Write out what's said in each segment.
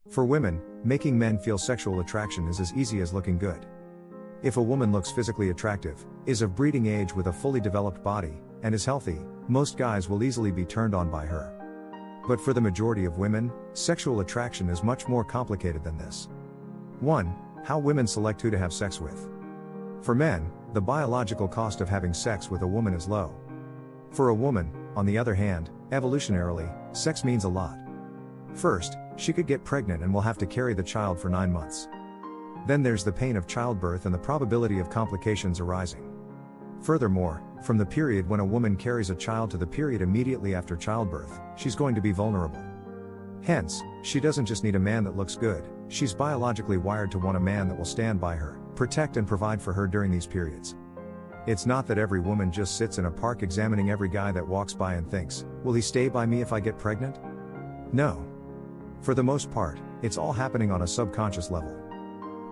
For women, making men feel sexual attraction is as easy as looking good. If a woman looks physically attractive, is of breeding age with a fully developed body, and is healthy, most guys will easily be turned on by her. But for the majority of women, sexual attraction is much more complicated than this. 1. How women select who to have sex with. For men, the biological cost of having sex with a woman is low. For a woman, on the other hand, evolutionarily, sex means a lot. First, she could get pregnant and will have to carry the child for 9 months. Then there's the pain of childbirth and the probability of complications arising. Furthermore, from the period when a woman carries a child to the period immediately after childbirth, she's going to be vulnerable. Hence, she doesn't just need a man that looks good, she's biologically wired to want a man that will stand by her, protect and provide for her during these periods. It's not that every woman just sits in a park examining every guy that walks by and thinks, will he stay by me if I get pregnant? No. For the most part, it's all happening on a subconscious level.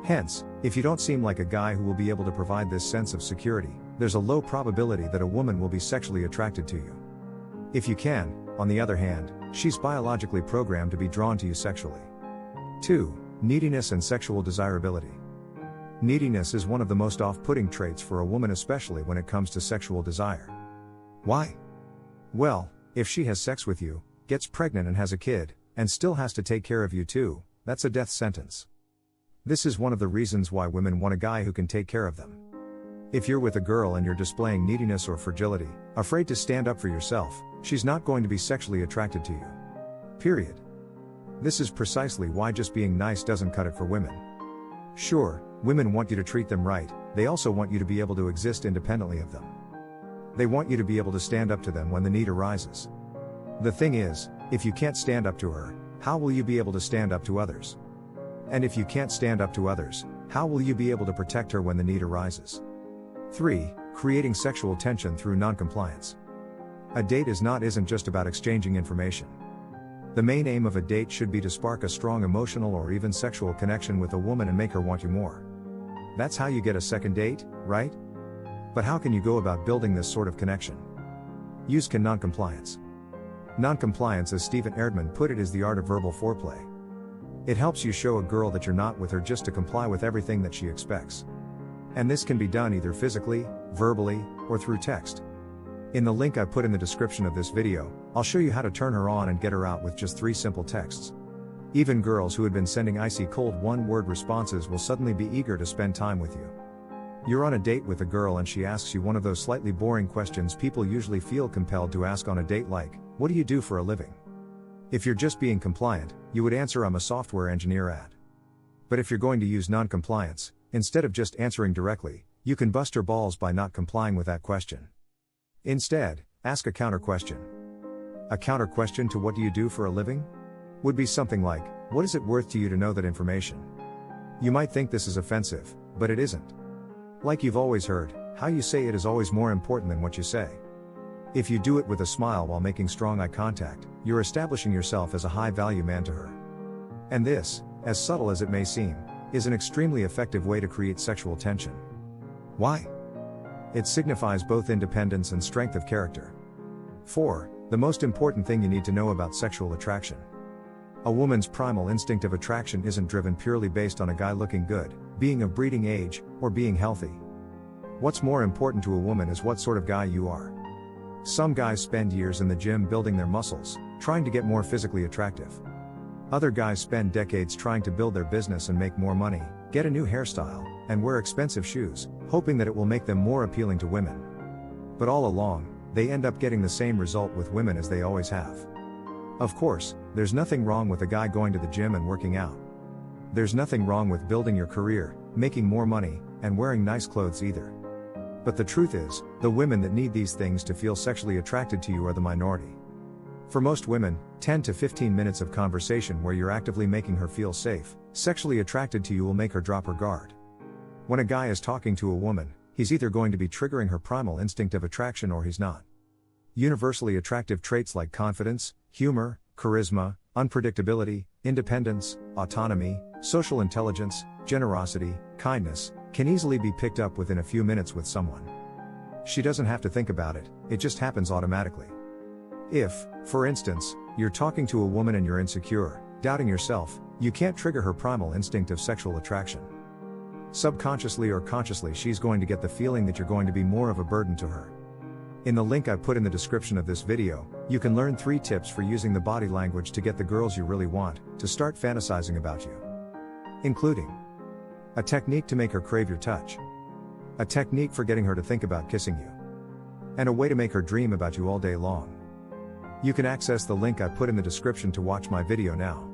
Hence, if you don't seem like a guy who will be able to provide this sense of security, there's a low probability that a woman will be sexually attracted to you. If you can, on the other hand, she's biologically programmed to be drawn to you sexually. 2. Neediness and sexual desirability. Neediness is one of the most off-putting traits for a woman, especially when it comes to sexual desire. Why? Well, if she has sex with you, gets pregnant and has a kid, and still has to take care of you too, that's a death sentence. This is one of the reasons why women want a guy who can take care of them. If you're with a girl and you're displaying neediness or fragility, afraid to stand up for yourself, she's not going to be sexually attracted to you. Period. This is precisely why just being nice doesn't cut it for women. Sure, women want you to treat them right, they also want you to be able to exist independently of them. They want you to be able to stand up to them when the need arises. The thing is, if you can't stand up to her, how will you be able to stand up to others? And if you can't stand up to others, how will you be able to protect her when the need arises? 3. Creating sexual tension through noncompliance. A date isn't just about exchanging information. The main aim of a date should be to spark a strong emotional or even sexual connection with a woman and make her want you more. That's how you get a second date, right? But how can you go about building this sort of connection? Use noncompliance. Noncompliance, as Stephen Erdman put it, is the art of verbal foreplay. It helps you show a girl that you're not with her just to comply with everything that she expects. And this can be done either physically, verbally, or through text. In the link I put in the description of this video, I'll show you how to turn her on and get her out with just 3 simple texts. Even girls who had been sending icy cold one-word responses will suddenly be eager to spend time with you. You're on a date with a girl and she asks you one of those slightly boring questions people usually feel compelled to ask on a date, like, what do you do for a living? If you're just being compliant, you would answer, I'm a software engineer at. But if you're going to use noncompliance, instead of just answering directly, you can bust her balls by not complying with that question. Instead, ask a counter question. A counter question to what do you do for a living? Would be something like, what is it worth to you to know that information? You might think this is offensive, but it isn't. Like you've always heard, how you say it is always more important than what you say. If you do it with a smile while making strong eye contact, you're establishing yourself as a high-value man to her. And this, as subtle as it may seem, is an extremely effective way to create sexual tension. Why? It signifies both independence and strength of character. 4. The most important thing you need to know about sexual attraction. A woman's primal instinct of attraction isn't driven purely based on a guy looking good, being of breeding age, or being healthy. What's more important to a woman is what sort of guy you are. Some guys spend years in the gym building their muscles, trying to get more physically attractive. Other guys spend decades trying to build their business and make more money, get a new hairstyle, and wear expensive shoes, hoping that it will make them more appealing to women. But all along, they end up getting the same result with women as they always have. Of course, there's nothing wrong with a guy going to the gym and working out. There's nothing wrong with building your career, making more money, and wearing nice clothes either. But the truth is, the women that need these things to feel sexually attracted to you are the minority. For most women, 10 to 15 minutes of conversation where you're actively making her feel safe, sexually attracted to you will make her drop her guard. When a guy is talking to a woman, he's either going to be triggering her primal instinct of attraction or he's not. Universally attractive traits like confidence, humor, charisma, unpredictability, independence, autonomy, social intelligence, generosity, kindness, can easily be picked up within a few minutes with someone. She doesn't have to think about it, it just happens automatically. If, for instance, you're talking to a woman and you're insecure, doubting yourself, You can't trigger her primal instinct of sexual attraction. Subconsciously or consciously, she's going to get the feeling that you're going to be more of a burden to her. In the link I put in the description of this video, you can learn 3 tips for using the body language to get the girls you really want to start fantasizing about you. Including a technique to make her crave your touch, a technique for getting her to think about kissing you, and a way to make her dream about you all day long. You can access the link I put in the description to watch my video now.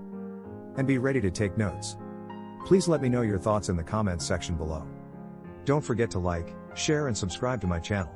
And be ready to take notes. Please let me know your thoughts in the comments section below. Don't forget to like, share and subscribe to my channel.